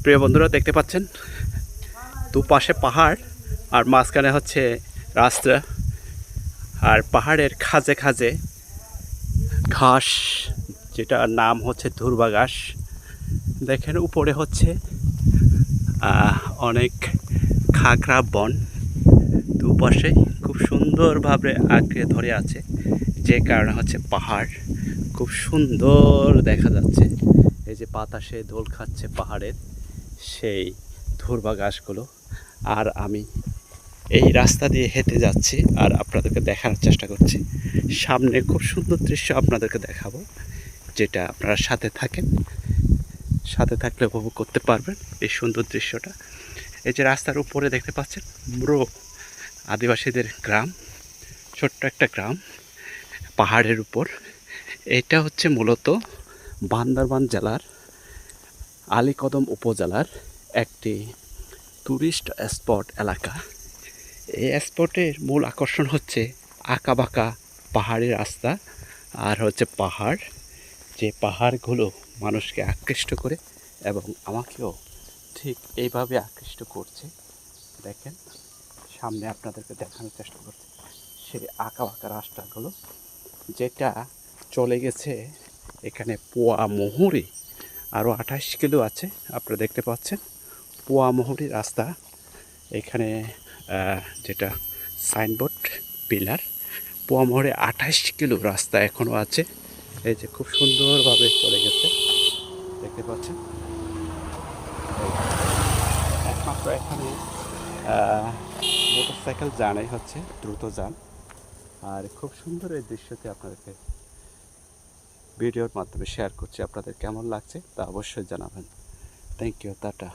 প্রিয় বন্ধুরা দেখতে পাচ্ছেন দুপাশে পাহাড় আর মাঝখানে হচ্ছে রাস্তা আর পাহাড়ের খাঁজে খাঁজে ঘাস যেটার নাম হচ্ছে ধুরবা ঘাস। দেখেন উপরে হচ্ছে অনেক খাগড়া বন, দুপাশে খুব সুন্দরভাবে আঁকড়ে ধরে আছে, যে কারণে হচ্ছে পাহাড় খুব সুন্দর দেখা যাচ্ছে। এই যে বাতাসে দোল খাচ্ছে পাহাড়ের সেই ধুরবা ঘাসগুলো। আর আমি এই রাস্তা দিয়ে হেঁটে যাচ্ছি আর আপনাদেরকে দেখানোর চেষ্টা করছি। সামনে খুব সুন্দর দৃশ্য আপনাদেরকে দেখাবো, যেটা আপনারা সাথে থাকলে উপভোগ করতে পারবেন এই সুন্দর দৃশ্যটা। এই যে রাস্তার উপরে দেখতে পাচ্ছেন মুরো আদিবাসীদের গ্রাম, ছোট্ট একটা গ্রাম পাহাড়ের উপর। এটা হচ্ছে মূলত বান্দরবান জেলার আলীকদম উপজেলার একটি টুরিস্ট স্পট এলাকা। এই স্পটের মূল আকর্ষণ হচ্ছে আঁকাবাঁকা পাহাড়ি রাস্তা আর হচ্ছে পাহাড়, যে পাহাড়গুলো মানুষকে আকৃষ্ট করে এবং আমাকেও ঠিক এইভাবে আকৃষ্ট করছে। দেখেন সামনে আপনাদেরকে দেখানোর চেষ্টা করছি সেই আঁকাবাঁকা রাস্তাগুলো, যেটা চলে গেছে এখানে পোয়ামুহুরি। আরও 28 কিলো আছে, আপনারা দেখতে পাচ্ছেন পোয়ামুহুরি রাস্তা। এখানে যেটা সাইনবোর্ড পিলার, পোয়ামুহুরি 28 কিলো রাস্তা এখনও আছে। এই যে খুব সুন্দরভাবে চলে গেছে, দেখতে পাচ্ছেন। একমাত্র এখানে মোটরসাইকেল যানই হচ্ছে দ্রুত যান। আর খুব সুন্দর এই দৃশ্যটি আপনাদেরকে ভিডিওর মাধ্যমে শেয়ার করছি। আপনাদের কেমন লাগছে তা অবশ্যই জানাবেন। Thank you, tata.